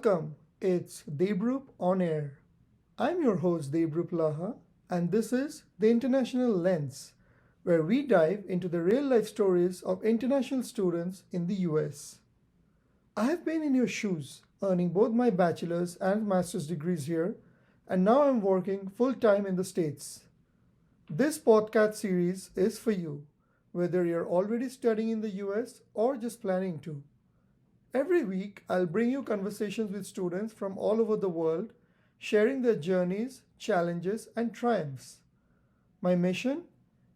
Welcome. It's Debrup on Air. I'm your host Debrup Laha, and this is the International Lens, where we dive into the real life stories of international students in the US. I have been in your shoes, earning both my bachelor's and master's degrees here, and now I'm working full time in the States. This podcast series is for you, whether you're already studying in the US or just planning to. Every week, I'll bring you conversations with students from all over the world, sharing their journeys, challenges, and triumphs. My mission?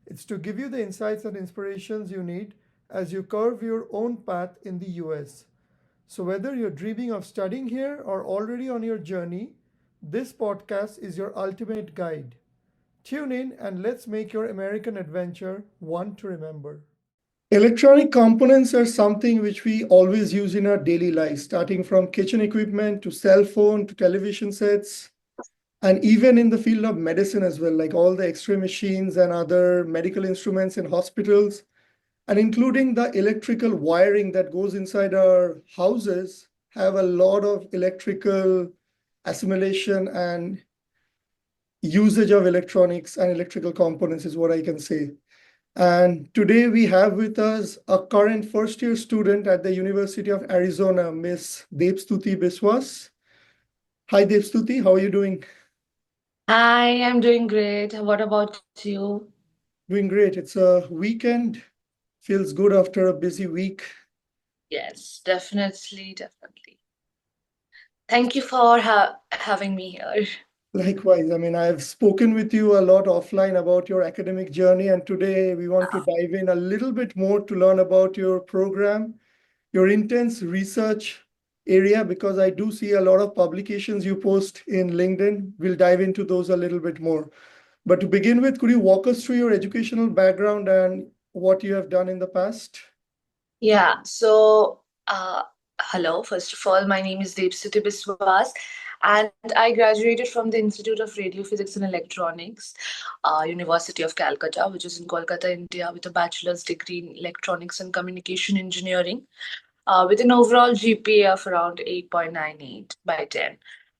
It's to give you the insights and inspirations you need as you carve your own path in the US. So, whether you're dreaming of studying here or already on your journey, this podcast is your ultimate guide. Tune in and let's make your American adventure one to remember. Electronic components are something which we always use in our daily life, starting from kitchen equipment to cell phone to television sets, and even in the field of medicine as well, like all the X ray machines and other medical instruments in hospitals, and including the electrical wiring that goes inside our houses, have a lot of electrical assimilation and usage of electronics and electrical components, is what I can say. And today we have with us a current first year student at the University of Arizona, Miss Debstuti Biswas. Hi, Debstuti, how are you doing? Hi, I'm doing great. What about you? Doing great. It's a weekend, feels good after a busy week. Yes, definitely. Thank you for having me here. Likewise, I mean, I've spoken with you a lot offline about your academic journey, and today we want to dive in a little bit more to learn about your program, your intense research area, because I do see a lot of publications you post in LinkedIn. We'll dive into those a little bit more. But to begin with, could you walk us through your educational background and what you have done in the past? Yeah, so hello. First of all, my name is Debstuti Biswas, and I graduated from the Institute of Radio Physics and Electronics, University of Calcutta, which is in Kolkata, India, with a bachelor's degree in Electronics and Communication Engineering, with an overall GPA of around 8.98 by 10.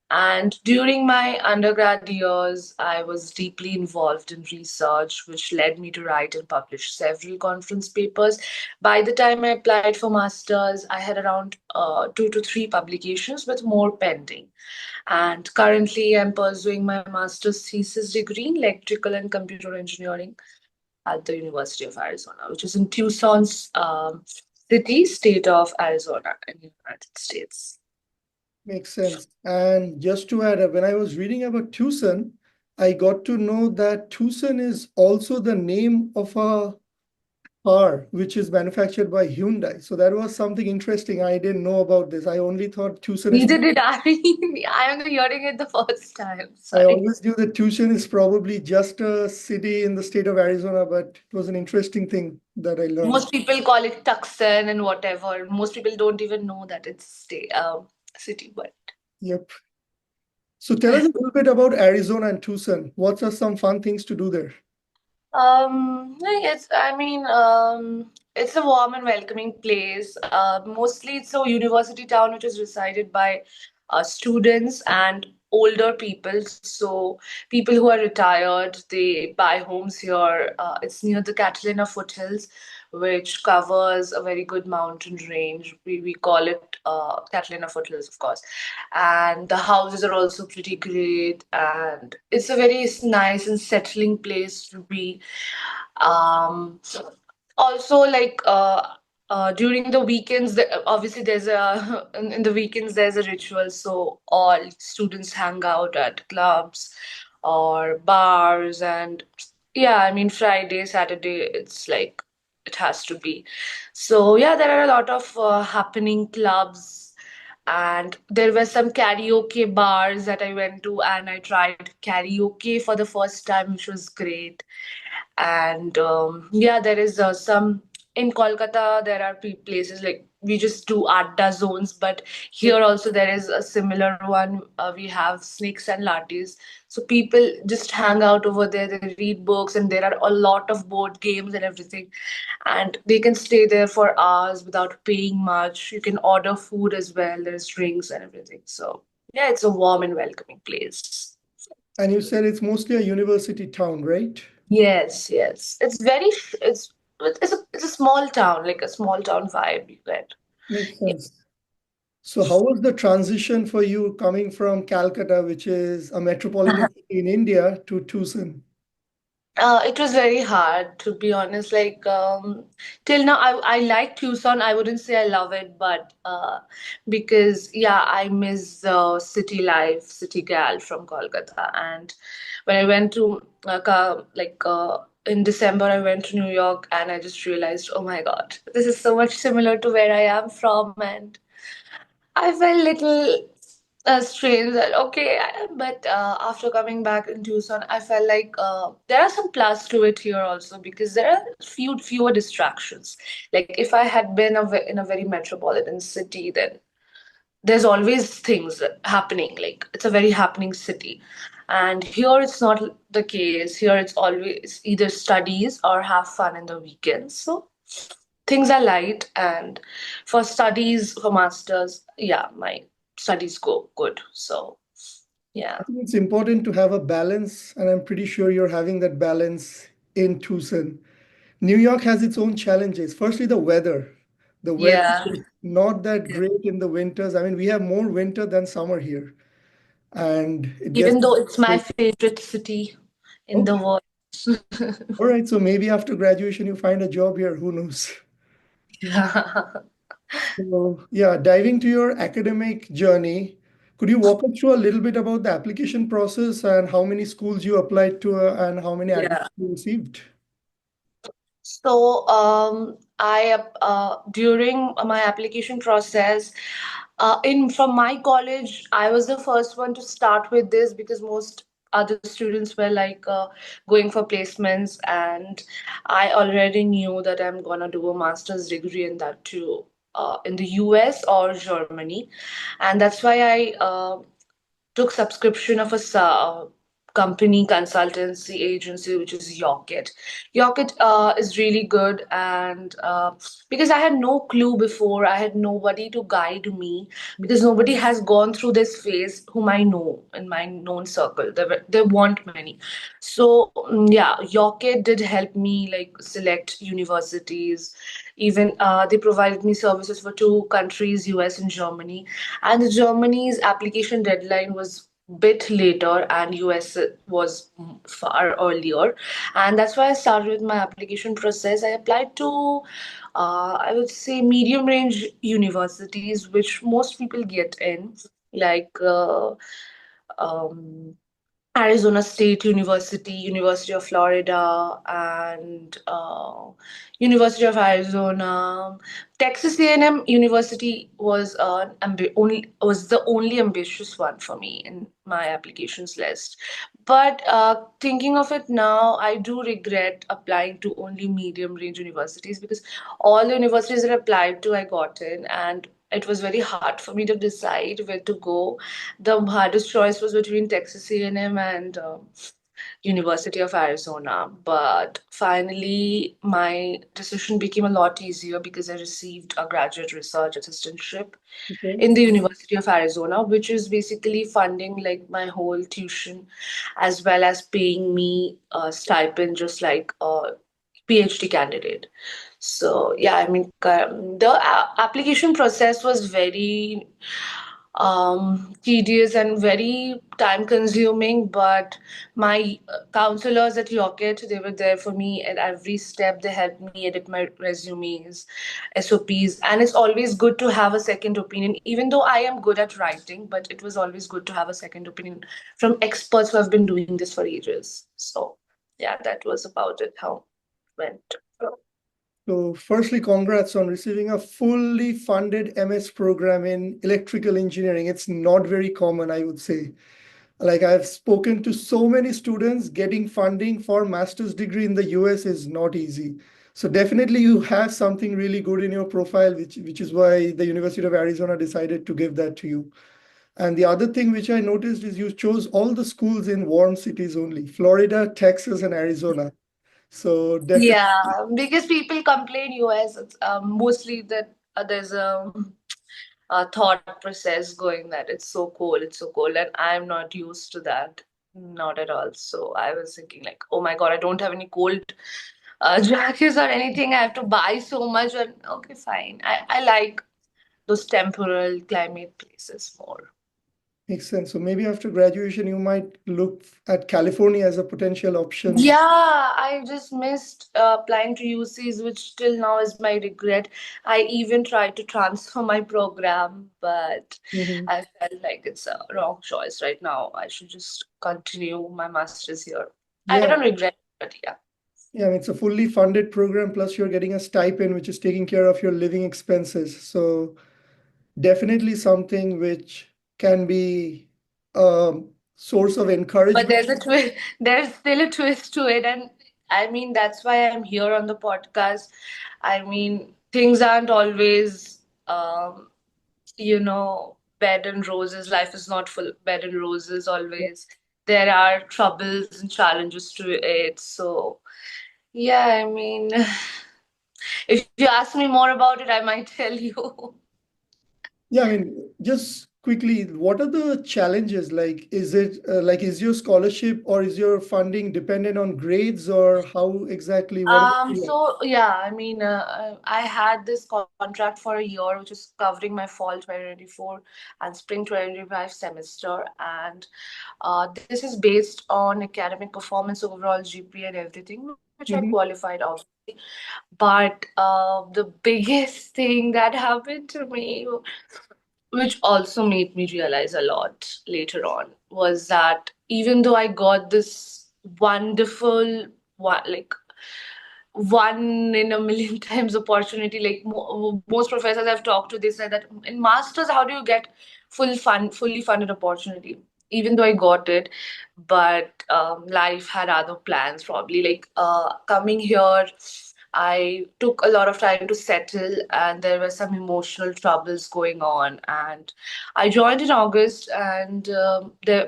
And during my undergrad years, I was deeply involved in research, which led me to write and publish several conference papers. By the time I applied for masters, I had around 2 to 3 publications with more pending. And currently, I'm pursuing my master's thesis degree in electrical and computer engineering at the University of Arizona, which is in Tucson's city, state of Arizona in the United States. Makes sense. And just to add, when I was reading about Tucson, I got to know that Tucson is also the name of a car which is manufactured by Hyundai. So that was something interesting. I didn't know about this. I only thought Tucson is. Neither did I. I am hearing it the first time. I Sorry. always knew that Tucson is probably just a city in the state of Arizona, but it was an interesting thing that I learned. Most people call it Tucson and whatever. Most people don't even know that it's city, but Yep. So tell us a little bit about Arizona and Tucson. What are some fun things to do there? it's a warm and welcoming place. Mostly it's a university town which is resided by students and older people. So people who are retired, they buy homes here. It's near the Catalina foothills, which covers a very good mountain range. We call it Catalina foothills, of course. And the houses are also pretty great, and it's a very nice and settling place to be. um Also, like during the weekends, obviously there's a in the weekends there's a ritual, so all students hang out at clubs or bars. And yeah, I mean, Friday, Saturday, it's like it has to be. So yeah, there are a lot of happening clubs, and there were some karaoke bars that I went to, and I tried karaoke for the first time, which was great. And yeah, there is some in Kolkata. There are places like we just do adda zones, but here also there is a similar one. We have snakes and lattes, so people just hang out over there, they read books, and there are a lot of board games and everything, and they can stay there for hours without paying much. You can order food as well, there's drinks and everything. So yeah, it's a warm and welcoming place. And you said it's mostly a university town, right? Yes, yes. It's very it's a small town, like a small town vibe you get. Makes Yeah. sense. So how was the transition for you coming from Calcutta, which is a metropolitan city in India, to Tucson? It was very hard, to be honest. Like, till now, I like Tucson. I wouldn't say I love it, but because yeah, I miss the city life, city gal from Kolkata. And when I went to in December, I went to New York, and I just realized, oh my God, this is so much similar to where I am from, and I felt little strange that okay, but after coming back in Tucson, I felt like there are some plus to it here also because there are fewer distractions. Like if I had been in a very metropolitan city, then there's always things happening. Like it's a very happening city, and here it's not the case. Here it's always either studies or have fun in the weekends. So things are light, and for studies, for masters, yeah, my studies go good. So yeah. I think it's important to have a balance, and I'm pretty sure you're having that balance in Tucson. New York has its own challenges. Firstly, the weather. The weather Yeah. is not that great in the winters. I mean, we have more winter than summer here, and it gets. Even though it's my favorite city in the Okay. world. All right. So maybe after graduation, you find a job here. Who knows? Yeah. So, yeah, diving to your academic journey, could you walk us through a little bit about the application process and how many schools you applied to and how many admissions Yeah. you received? So, I during my application process, in from my college, I was the first one to start with this because most other students were like going for placements, and I already knew that I'm gonna do a master's degree in that too, in the US or Germany, and that's why I took subscription of a company consultancy agency which is Yocket. Yocket is really good, and because I had no clue before, I had nobody to guide me because nobody has gone through this phase whom I know in my known circle. There weren't many. So yeah, Yocket did help me like select universities. Even they provided me services for two countries, US and Germany, and the Germany's application deadline was bit later and US was far earlier, and that's why I started with my application process. I applied to I would say medium range universities which most people get in, like um, Arizona State University, University of Florida, and University of Arizona. Texas A&M University was the only ambitious one for me in my applications list. But thinking of it now, I do regret applying to only medium range universities because all the universities that I applied to, I got in, and it was very hard for me to decide where to go. The hardest choice was between Texas A&M and University of Arizona. But finally, my decision became a lot easier because I received a graduate research assistantship Okay. in the University of Arizona, which is basically funding like my whole tuition as well as paying me a stipend just like a PhD candidate. So yeah, I mean, the application process was very tedious and very time consuming, but my counselors at Rocket, they were there for me at every step. They helped me edit my resumes, SOPs, and it's always good to have a second opinion, even though I am good at writing, but it was always good to have a second opinion from experts who have been doing this for ages. So yeah, that was about it, how it went. So, firstly, congrats on receiving a fully funded MS program in electrical engineering. It's not very common, I would say. Like I've spoken to so many students, getting funding for master's degree in the US is not easy. So definitely you have something really good in your profile, which is why the University of Arizona decided to give that to you. And the other thing which I noticed is you chose all the schools in warm cities only, Florida, Texas, and Arizona. So definitely, Yeah, because people complain US, it's mostly that there's a thought process going that it's so cold, and I'm not used to that, not at all. So I was thinking like, oh my God, I don't have any cold jackets or anything. I have to buy so much, and okay, fine. I like those temporal climate places more. makes sense. So maybe after graduation, you might look at California as a potential option. Yeah, I just missed applying to UCs, which till now is my regret. I even tried to transfer my program, but Mhm. I felt like it's a wrong choice right now. I should just continue my master's here. I Yeah, don't regret, but yeah. yeah, I mean, it's a fully funded program, plus you're getting a stipend, which is taking care of your living expenses. So definitely something which can be a source of But encouragement. there's a twist. There's still a twist to it, and I mean that's why I'm here on the podcast. I mean things aren't always bed and roses. Life is not full bed and roses always. There are troubles and challenges to it. So, yeah, I mean, if you ask me more about it, I might tell you. Yeah, I mean, just quickly, what are the challenges? Like, is it like, is your scholarship or is your funding dependent on grades, or how exactly, what is it like? So yeah, I mean, I had this contract for a year, which is covering my fall 2024 and spring 2025 semester, and this is based on academic performance, overall GPA, and everything, which I Mhm. qualified of. But the biggest thing that happened to me, which also made me realize a lot later on, was that even though I got this wonderful, like one in a million times opportunity, like most professors I've talked to, they said that in masters, how do you get fully funded opportunity? Even though I got it, but life had other plans. Probably like coming here, I took a lot of time to settle, and there were some emotional troubles going on. And I joined in August, and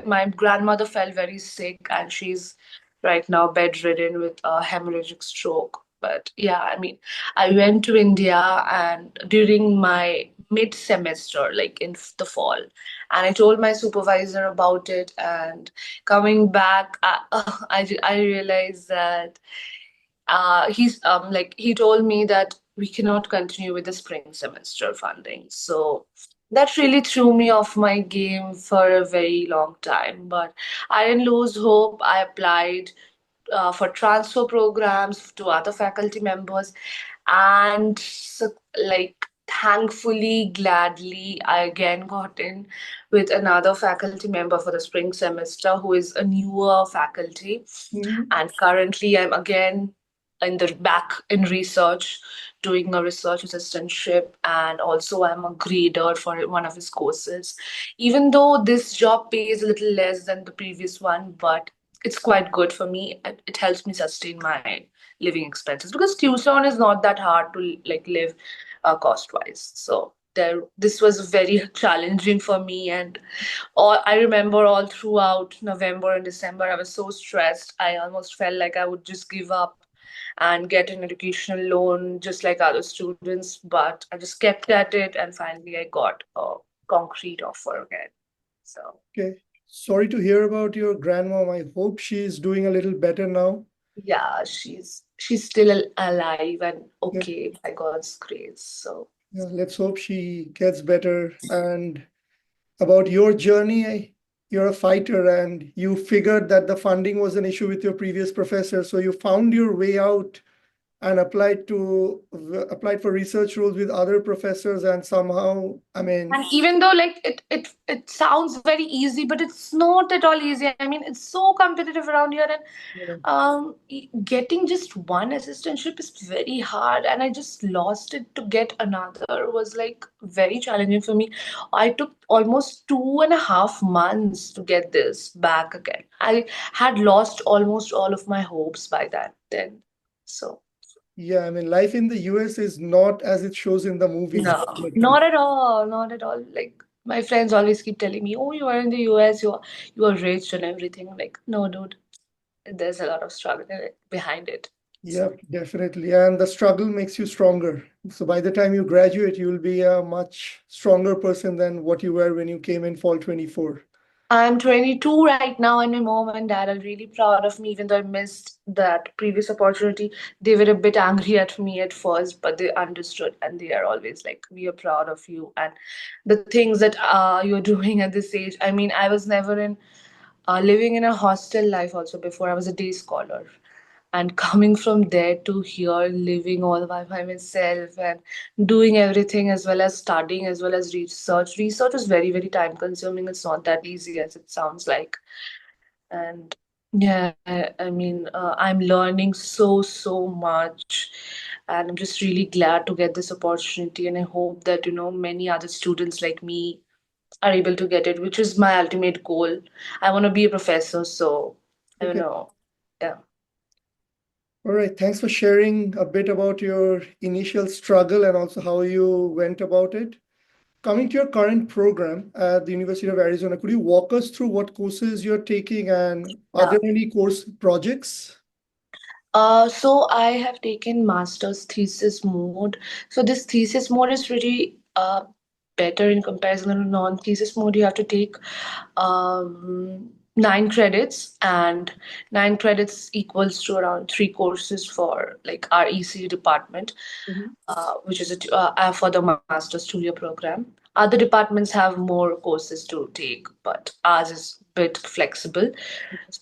my grandmother fell very sick, and she's right now bedridden with a hemorrhagic stroke. But yeah, I mean, I went to India and during my mid semester, like in the fall, and I told my supervisor about it. And coming back, I realized that he told me that we cannot continue with the spring semester funding. So that really threw me off my game for a very long time. But I didn't lose hope. I applied for transfer programs to other faculty members, and so, like thankfully, gladly, I again got in with another faculty member for the spring semester who is a newer faculty, Mhm. and currently I'm again in the back in research, doing a research assistantship, and also I'm a grader for one of his courses. Even though this job pays a little less than the previous one, but it's quite good for me. It helps me sustain my living expenses because Tucson is not that hard to like live cost wise. So this was very challenging for me, and I remember all throughout November and December, I was so stressed. I almost felt like I would just give up and get an educational loan just like other students. But I just kept at it, and finally, I got a concrete offer again. So, Okay. Sorry to hear about your grandmom. I hope she is doing a little better now. yeah, she's still alive and Yeah, okay by God's grace. So, yeah, let's hope she gets better. And about your journey, you're a fighter and you figured that the funding was an issue with your previous professor. So you found your way out and applied for research roles with other professors, and somehow, I mean, and even though like it sounds very easy, but it's not at all easy. I mean, it's so competitive around here, and you know, getting just one assistantship is very hard, and I just lost it to get another was like very challenging for me. I took almost 2.5 months to get this back again. I had lost almost all of my hopes by that then. So Yeah, I mean, life in the US is not as it shows in the movies, No, definitely. not at all, not at all. Like my friends always keep telling me, "Oh, you are in the US, you are rich and everything." Like, no, dude, there's a lot of struggle behind it. Yeah, definitely. And the struggle makes you stronger. So by the time you graduate, you'll be a much stronger person than what you were when you came in fall 24. I'm 22 right now, and my mom and dad are really proud of me, even though I missed that previous opportunity. They were a bit angry at me at first, but they understood, and they are always like, "We are proud of you." And the things that you're doing at this age. I mean, I was never in living in a hostel life also before. I was a day scholar. And coming from there to here, living all by myself and doing everything as well as studying as well as research. Research is very, very time consuming. It's not that easy as it sounds like. And yeah, I mean, I'm learning so much. And I'm just really glad to get this opportunity. And I hope that, many other students like me are able to get it, which is my ultimate goal. I want to be a professor, so I don't Okay. know. Yeah. All right. Thanks for sharing a bit about your initial struggle and also how you went about it. Coming to your current program at the University of Arizona, could you walk us through what courses you're taking and are Yeah. there any course projects? So I have taken master's thesis mode. So this thesis mode is really better in comparison to non-thesis mode. You have to take 9 credits, and 9 credits equals to around 3 courses for like our ECE department, Mhm. which is for the master's 2-year program. Other departments have more courses to take, but ours is a bit flexible.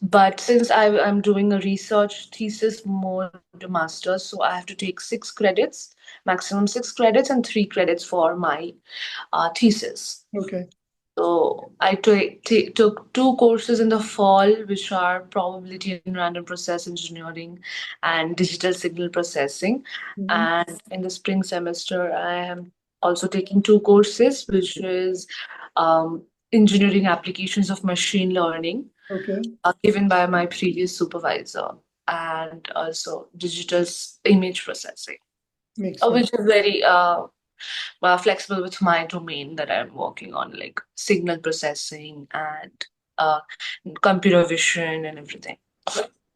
But since I'm doing a research thesis mode master's, so I have to take 6 credits, maximum 6 credits, and 3 credits for my thesis. Okay. So I took 2 courses in the fall, which are probability and random process engineering and digital signal processing. Mhm. And in the spring semester, I am also taking 2 courses, which is um, engineering applications of machine learning, Okay. given by my previous supervisor, and also digital image processing, Makes sense. which is very flexible with my domain that I'm working on, like signal processing and uh, computer vision and everything.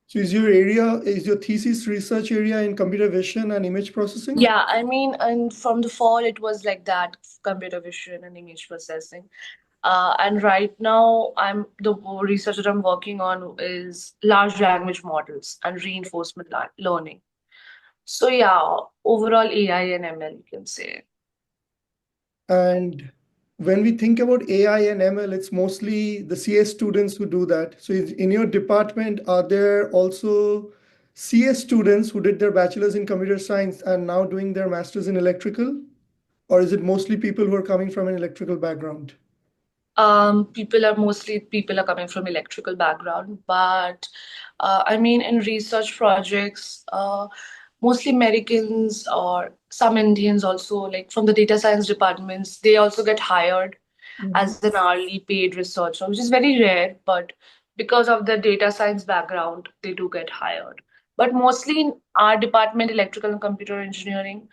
So is your thesis research area in computer vision and image processing? Yeah, I mean, and from the fall, it was like that computer vision and image processing. And right now, the research that I'm working on is large language models and reinforcement learning. So yeah, overall AI and ML, you can say. And when we think about AI and ML, it's mostly the CS students who do that. So in your department, are there also CS students who did their bachelor's in computer science and now doing their master's in electrical? Or is it mostly people who are coming from an electrical background? People are coming from electrical background, but I mean, in research projects, mostly Americans or some Indians also, like from the data science departments, they also get hired Mhm. as an hourly paid researcher, which is very rare, but because of the data science background, they do get hired. But mostly in our department, electrical and computer engineering,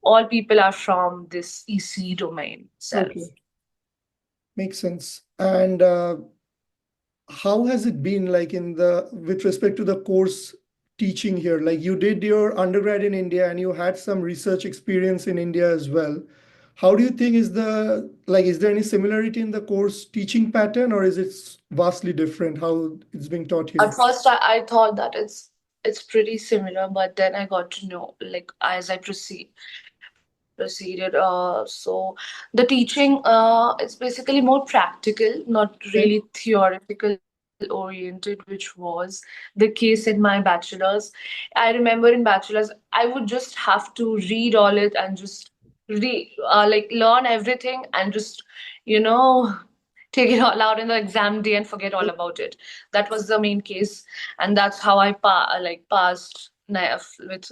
all people are from this EC domain itself. Okay, makes sense. And how has it been like in the with respect to the course teaching here? Like you did your undergrad in India and you had some research experience in India as well. How do you think is there any similarity in the course teaching pattern or is it vastly different how it's being taught At here? first, I thought that it's pretty similar, but then I got to know, like as I proceeded. So the teaching, it's basically more practical, not Okay. really theoretical oriented, which was the case in my bachelor's. I remember in bachelor's, I would just have to read all it and just like learn everything and just, you know, take it all out in the exam day and forget all about it. That was the main case, and that's how I passed with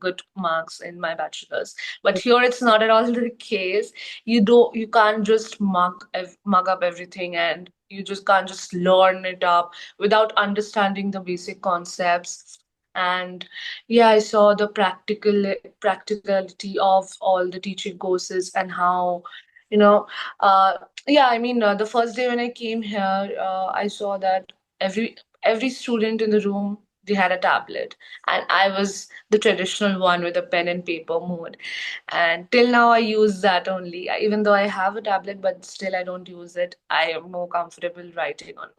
good marks in my bachelor's. But here it's not at all the case. You can't just mug up everything, and you just can't just learn it up without understanding the basic concepts. And yeah, I saw the practicality of all the teaching courses and how, you know, uh, yeah, I mean, the first day when I came here, I saw that every student in the room, they had a tablet, and I was the traditional one with a pen and paper mode. And till now, I use that only. Even though I have a tablet, but still I don't use it. I am more comfortable writing on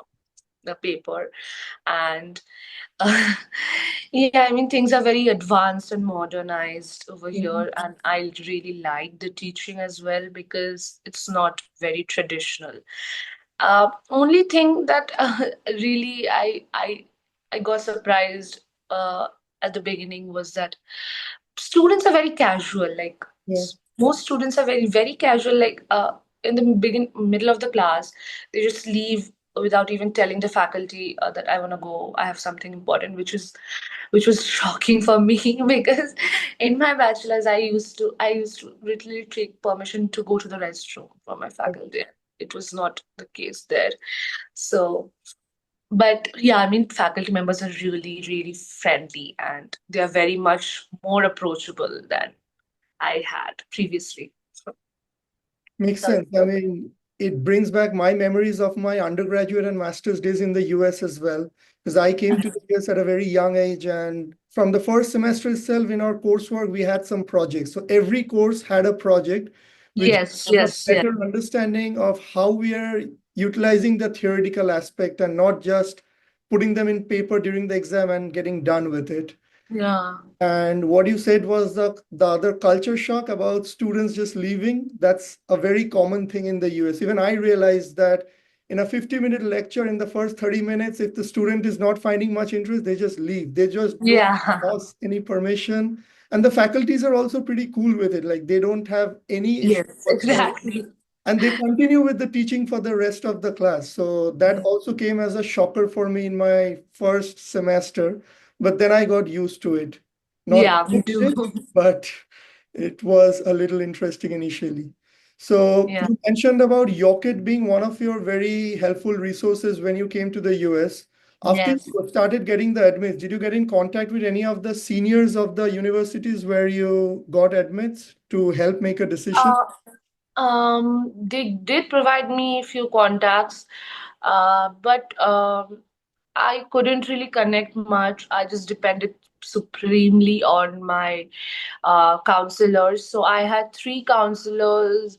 the paper. And yeah, I mean, things are very advanced and modernized over Mhm. here, and I really like the teaching as well because it's not very traditional. Only thing that really I got surprised uh, at the beginning was that students are very casual. Like Yeah. most students are very casual. Like in the middle of the class, they just leave without even telling the faculty that I want to go. I have something important, which was shocking for me because in my bachelor's I used to literally take permission to go to the restroom for my faculty. It was not the case there. So, but yeah, I mean, faculty members are really friendly and they are very much more approachable than I had previously. So Makes that's sense. I mean, it brings back my memories of my undergraduate and master's days in the US as well, because I came to the US at a very young age. And from the first semester itself in our coursework, we had some projects. So every course had a project, which yes, gave us a yes, yeah, better understanding of how we are utilizing the theoretical aspect and not just putting them in paper during the exam and getting done with it. yeah, And what you said was the other culture shock about students just leaving. That's a very common thing in the US. Even I realized that in a 50-minute lecture, in the first 30 minutes, if the student is not finding much interest, they just leave. They just don't yeah. ask any permission. And the faculties are also pretty cool with it. Like they don't have any issue Yes, whatsoever, exactly. and they continue with the teaching for the rest of the class. So that also came as a shocker for me in my first semester, but then I got used to it. Not Yeah, me hated too. it, but it was a little interesting initially. So Yeah. you mentioned about Yocket being one of your very helpful resources when you came to the US. After Yes. you started getting the admits, did you get in contact with any of the seniors of the universities where you got admits to help make a decision? Uh, they did provide me a few contacts, but I couldn't really connect much. I just depended supremely on my counselors. So I had three counselors.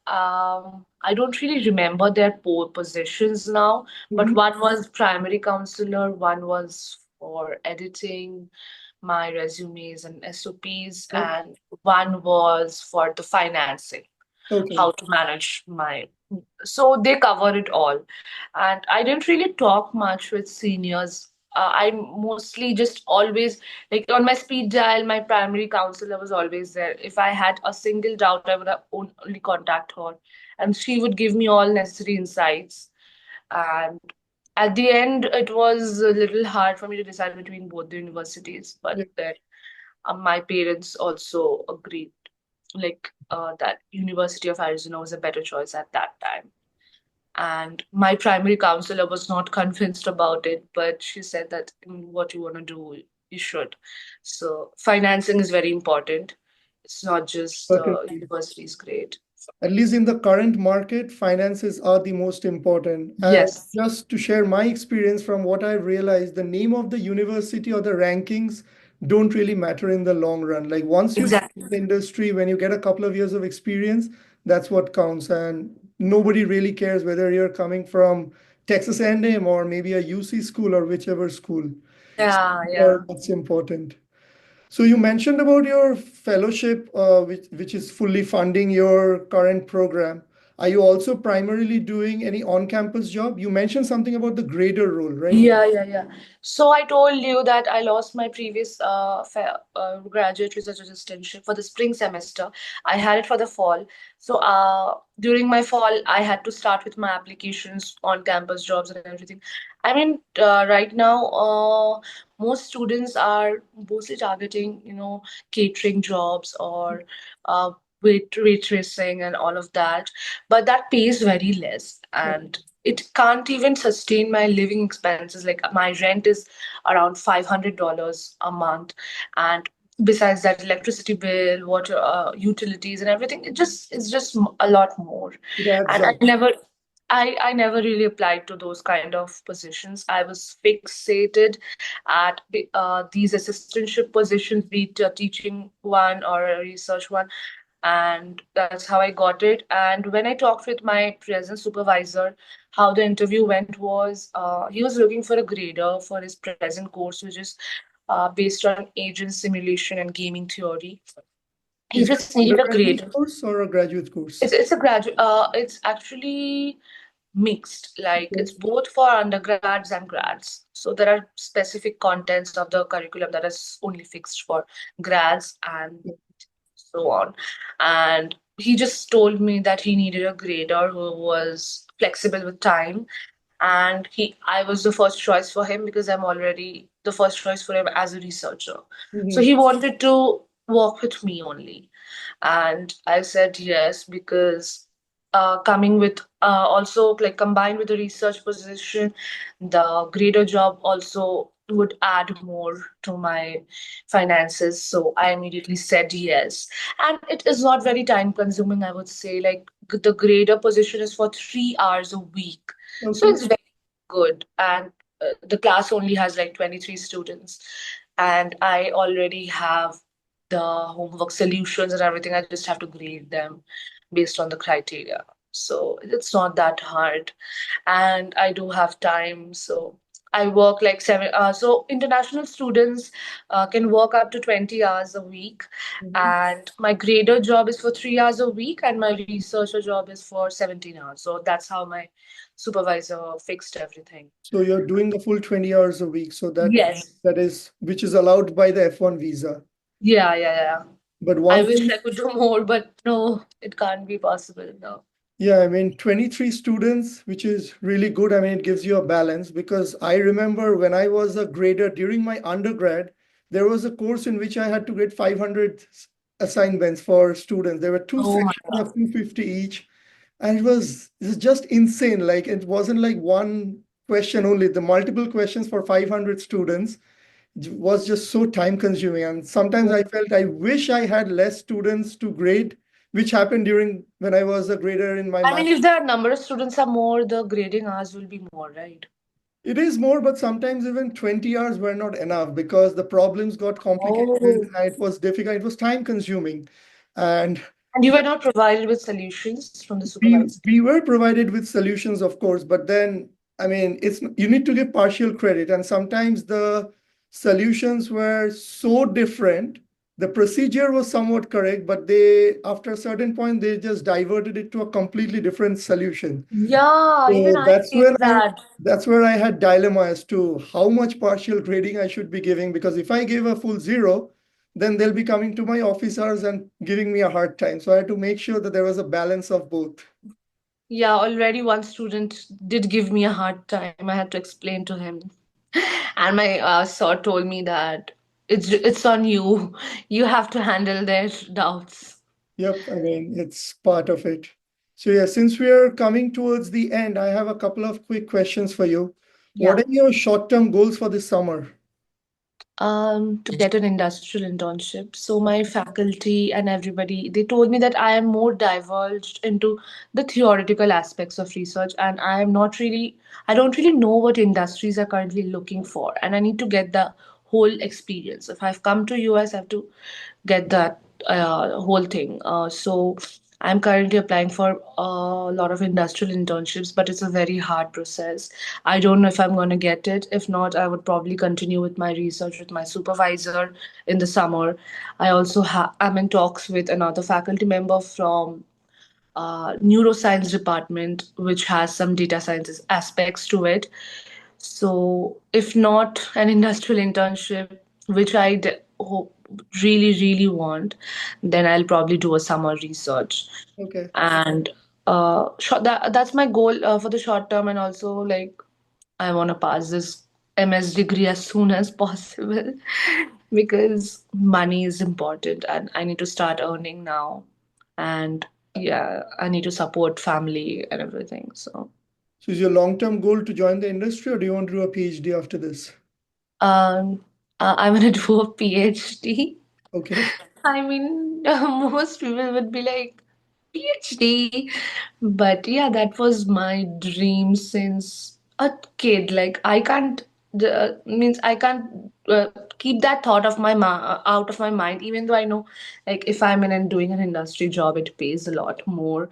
I don't really remember their positions now, but Mhm. one was primary counselor, one was for editing my resumes and SOPs, and one was for the financing, Okay. how to manage my. So they covered it all. And I didn't really talk much with seniors. I mostly just always, like on my speed dial, my primary counselor was always there. If I had a single doubt, I would have only contact her, and she would give me all necessary insights. And at the end, it was a little hard for me to decide between both the universities, but Yeah. then my parents also agreed, like that University of Arizona was a better choice at that time. And my primary counselor was not convinced about it, but she said that what you want to do, you should. So financing is very important. It's not just Certainly. university is great. At least in the current market, finances are the most important. And Yes, just to share my experience from what I realized, the name of the university or the rankings don't really matter in the long run. Like once you start exactly. in the industry, when you get a couple of years of experience, that's what counts. And nobody really cares whether you're coming from Texas A&M or maybe a UC school or whichever school. Yeah, Well, yeah. that's important. So you mentioned about your fellowship, which is fully funding your current program. Are you also primarily doing any on-campus job? You mentioned something about the grader role, right? Yeah. So I told you that I lost my previous graduate research assistantship for the spring semester. I had it for the fall. So during my fall, I had to start with my applications on campus jobs and everything. I mean, right now, most students are mostly targeting, catering jobs or waitressing and all of that, but that pays very less. Yeah. And it can't even sustain my living expenses. Like my rent is around $500 a month, and besides that, electricity bill, water, utilities, and everything, it's just a lot more. It adds And up. I never really applied to those kind of positions. I was fixated at these assistantship positions, be it a teaching one or a research one, and that's how I got it. And when I talked with my present supervisor, how the interview went was, he was looking for a grader for his present course, which is based on agent simulation and gaming theory. He Is it just an needed a undergraduate grader. course or a graduate course? It's a graduate. It's actually mixed. Like Okay. it's both for undergrads and grads. So there are specific contents of the curriculum that is only fixed for grads and so on. And he just told me that he needed a grader who was flexible with time. And I was the first choice for him because I'm already the first choice for him as a researcher. So Mhm. he wanted to work with me only. And I said yes because coming with also like combined with the research position, the grader job also would add more to my finances. So I immediately said yes. And it is not very time consuming, I would say. Like the grader position is for 3 hours a week. So Okay. it's very good. And the class only has like 23 students. And I already have the homework solutions and everything. I just have to grade them based on the criteria. So it's not that hard. And I do have time. So I work like so international students can work up to 20 hours a week. Mhm. And my grader job is for 3 hours a week, and my researcher job is for 17 hours. So that's how my supervisor fixed everything. So you're doing the full 20 hours a week. So Yes. that is which is allowed by the F1 visa. Yeah, yeah, yeah. But I one wish thing, I could do more, but no, it can't be possible now. yeah, I mean, 23 students, which is really good. I mean, it gives you a balance because I remember when I was a grader during my undergrad, there was a course in which I had to grade 500 assignments for students. There were two Oh my sessions God. of 250 each. And it was just insane. Like it wasn't like one question only, the multiple questions for 500 students was just so time consuming. And sometimes I felt I wish I had less students to grade, which happened during when I was a grader in my I mean, math. if the number of students are more, the grading hours will be more, right? It is more, but sometimes even 20 hours were not enough because the problems got complicated Oh. and it was difficult. It was time consuming. And And you were not provided with solutions from the we supervisor. we were provided with solutions, of course, but then I mean, it's you need to give partial credit, and sometimes the solutions were so different. The procedure was somewhat correct, but they, after a certain point, they just diverted it to a completely different solution. Yeah, even So I feel that. that's where I had dilemma as to how much partial grading I should be giving, because if I give a full zero, then they'll be coming to my office hours and giving me a hard time. So I had to make sure that there was a balance of both. Yeah, already one student did give me a hard time. I had to explain to him. And my sir told me that it's on you. You have to handle their doubts. Yep, I mean, it's part of it. So yeah, since we are coming towards the end, I have a couple of quick questions for you. What Yeah. are your short-term goals for this summer? To get an industrial internship. So my faculty and everybody, they told me that I am more divulged into the theoretical aspects of research, and I don't really know what industries are currently looking for, and I need to get the whole experience. If I've come to US, I have to get that whole thing. So I'm currently applying for a lot of industrial internships, but it's a very hard process. I don't know if I'm going to get it. If not, I would probably continue with my research with my supervisor in the summer. I'm in talks with another faculty member from neuroscience department, which has some data science aspects to it. So, if not an industrial internship, which hope really, really want, then I'll probably do a summer research. Okay. And that's my goal for the short term. And also, like, I want to pass this MS degree as soon as possible because money is important and I need to start earning now. And yeah, I need to support family and everything. So. So is your long-term goal to join the industry, or do you want to do a PhD after this? Um, I'm gonna do a PhD. Okay. I mean, most people would be like, PhD. But yeah, that was my dream since a kid. Like, I can't, means I can't keep that thought of out of my mind, even though I know, like, if I'm in and doing an industry job, it pays a lot more.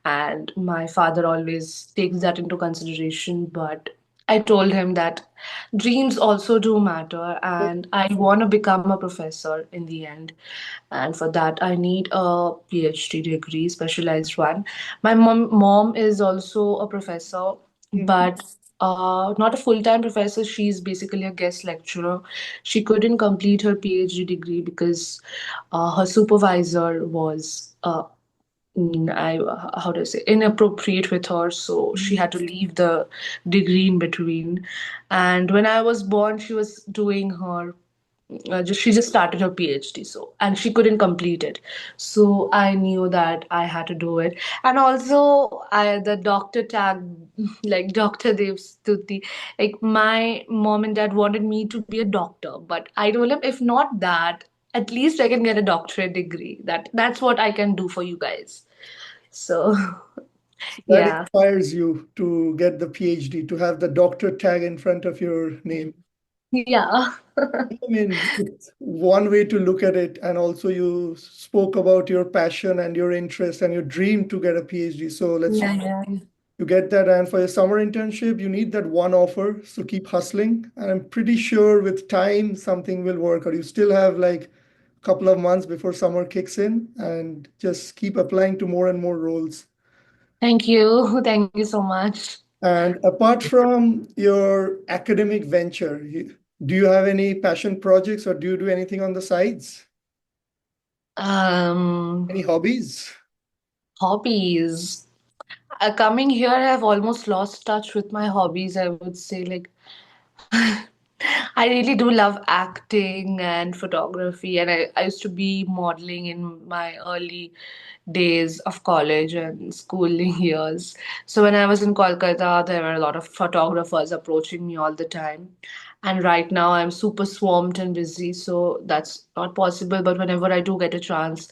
And my father always takes that into consideration. But I told him that dreams also do matter, and I want to become a professor in the end. And for that, I need a PhD degree, specialized one. My mom is also a professor, Mhm. but not a full-time professor. She's basically a guest lecturer. She couldn't complete her PhD degree because her supervisor was I how do I say, inappropriate with her, so she had to leave the degree in between. And when I was born, she was doing her she just started her PhD, so and she couldn't complete it. So I knew that I had to do it. And also I the doctor tag like Dr. Debstuti, like my mom and dad wanted me to be a doctor, but I told them if not that, at least I can get a doctorate degree. That's what I can do for you guys. So So that yeah. inspires you to get the PhD, to have the doctor tag in front of your name. Yeah. I mean, it's one way to look at it. And also, you spoke about your passion and your interest and your dream to get a PhD. So let's Yeah, yeah. you get that. And for your summer internship, you need that one offer. So keep hustling. And I'm pretty sure with time, something will work. Or you still have like a couple of months before summer kicks in, and just keep applying to more and more roles. Thank you. Thank you so much. And apart from your academic venture, do you have any passion projects, or do you do anything on the sides? Um, Any hobbies? Hobbies. Coming here, I've almost lost touch with my hobbies. I would say, like, I really do love acting and photography, and I used to be modeling in my early days of college and schooling years. So when I was in Kolkata, there were a lot of photographers approaching me all the time. And right now, I'm super swamped and busy, so that's not possible. But whenever I do get a chance,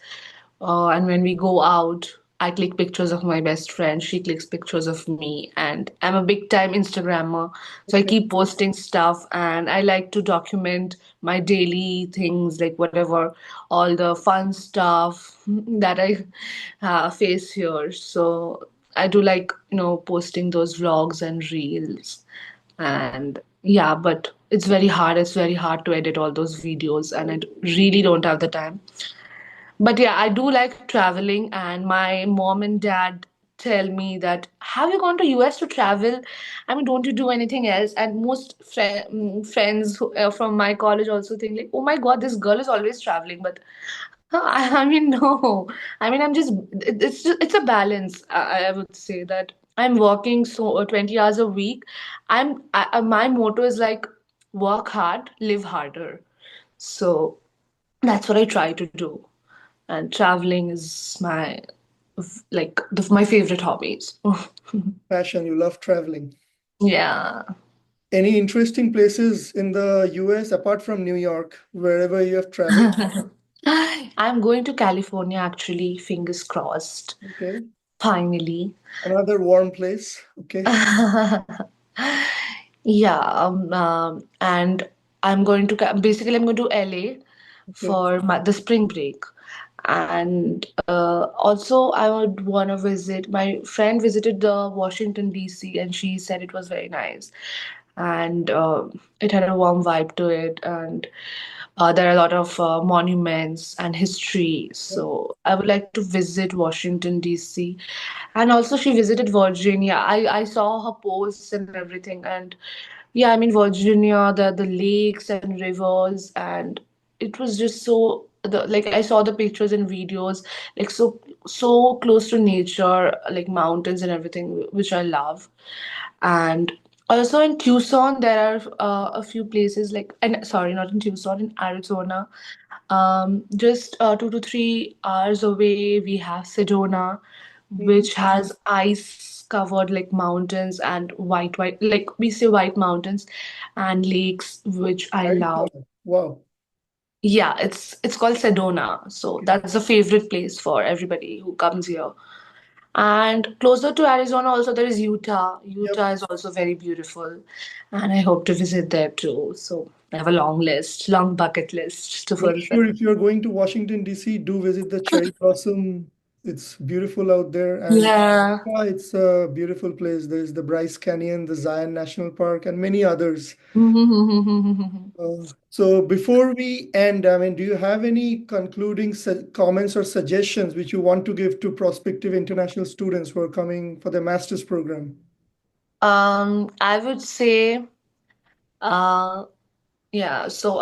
and when we go out, I click pictures of my best friend. She clicks pictures of me. And I'm a big time Instagrammer. So I Okay. keep posting stuff and I like to document my daily things, like whatever, all the fun stuff that I face here. So I do like, posting those vlogs and reels. And yeah, but it's very hard. It's very hard to edit all those videos. And I really don't have the time. But yeah, I do like traveling, and my mom and dad tell me that have you gone to US to travel? I mean, don't you do anything else? And most friends from my college also think like, oh my God, this girl is always traveling. But I mean, no. I mean, it's a balance. I would say that I'm working 20 hours a week. My motto is like work hard, live harder. So that's what I try to do, and traveling is my favorite hobbies. Passion, you love traveling. Yeah. Any interesting places in the US apart from New York, wherever you have traveled? I'm going to California actually, fingers crossed. Okay. Finally. Another warm place. Okay. Yeah, and basically I'm going to LA Okay. for the spring break. And also I would want to visit, my friend visited the Washington DC and she said it was very nice. And it had a warm vibe to it, and there are a lot of monuments and history. So I would like to visit Washington DC. And also she visited Virginia. I saw her posts and everything. And yeah, I mean Virginia, the lakes and rivers, and it was just like I saw the pictures and videos, like so close to nature, like mountains and everything, which I love. And also in Tucson, there are a few places like, and sorry, not in Tucson, in Arizona. Just 2 to 3 hours away, we have Sedona, Mhm. which has ice covered like mountains and white, like we say white mountains and lakes, which I love. Iceland. Wow. Yeah, it's called Sedona. So that's a favorite place for everybody who comes here. And closer to Arizona, also there is Utah. Yep. Utah is also very beautiful, and I hope to visit there too. So I have a long list, long bucket list to Make fulfill. sure if you're going to Washington, D.C., do visit the cherry blossom. It's beautiful out there. And Yeah. yeah, it's a beautiful place. There's the Bryce Canyon, the Zion National Park, and many others. So before we end, I mean, do you have any concluding comments or suggestions which you want to give to prospective international students who are coming for their master's program? I would say, uh, yeah. So,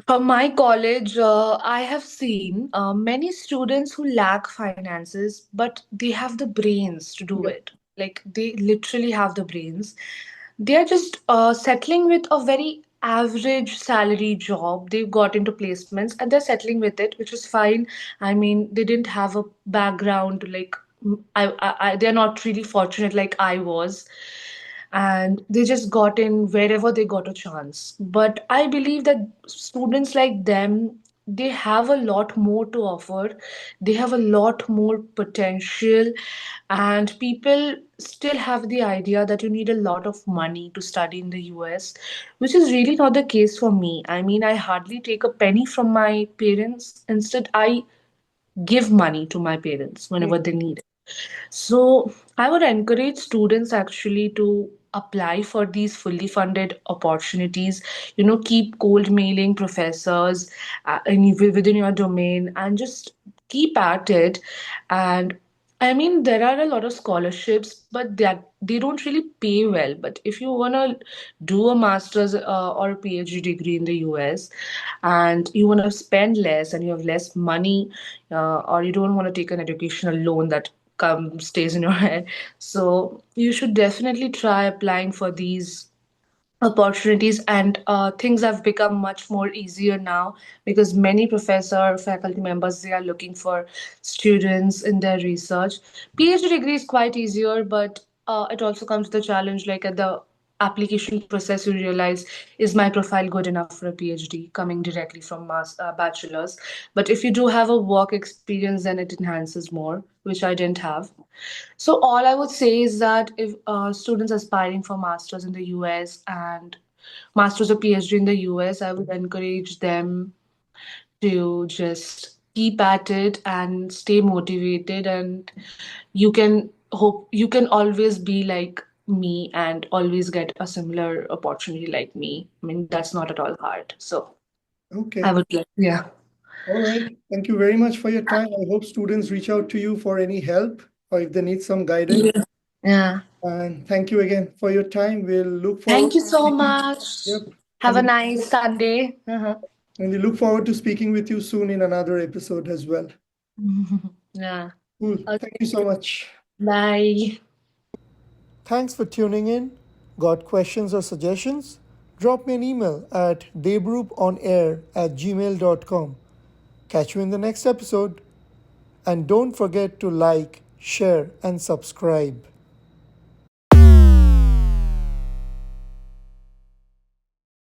from my college, I have seen many students who lack finances, but they have the brains to do Yep. it. Like they literally have the brains. They are just settling with a very average salary job. They've got into placements and they're settling with it, which is fine. I mean, they didn't have a background like they're not really fortunate like I was, and they just got in wherever they got a chance. But I believe that students like them, they have a lot more to offer, they have a lot more potential, and people still have the idea that you need a lot of money to study in the US, which is really not the case for me. I mean, I hardly take a penny from my parents. Instead, I give money to my parents whenever they need. So I would encourage students actually to apply for these fully funded opportunities. Keep cold mailing professors within your domain and just keep at it. And I mean, there are a lot of scholarships, but they don't really pay well. But if you wanna do a master's or a PhD degree in the US, and you wanna spend less and you have less money, or you don't want to take an educational loan that stays in your head, so you should definitely try applying for these opportunities. And things have become much more easier now because many professor faculty members, they are looking for students in their research. PhD degree is quite easier, but it also comes with a challenge, like at the application process you realize, is my profile good enough for a PhD coming directly from bachelor's? But if you do have a work experience, then it enhances more, which I didn't have. So all I would say is that if students aspiring for masters in the US and masters or PhD in the US, I would encourage them to just keep at it and stay motivated. And you can always be like me and always get a similar opportunity like me. I mean, that's not at all hard. So I Okay. would like, yeah. All right. Thank you very much for your time. I hope students reach out to you for any help or if they need some guidance. Yeah. Yeah. And thank you again for your time. We'll look forward Thank you to so speaking. much. Yep. Have a nice Sunday. Uh-huh. And we look forward to speaking with you soon in another episode as well. Yeah. Cool. Thank Okay. you so much. Bye. Thanks for tuning in. Got questions or suggestions? Drop me an email at debrouponair@gmail.com. Catch you in the next episode. And don't forget to like, share, and subscribe.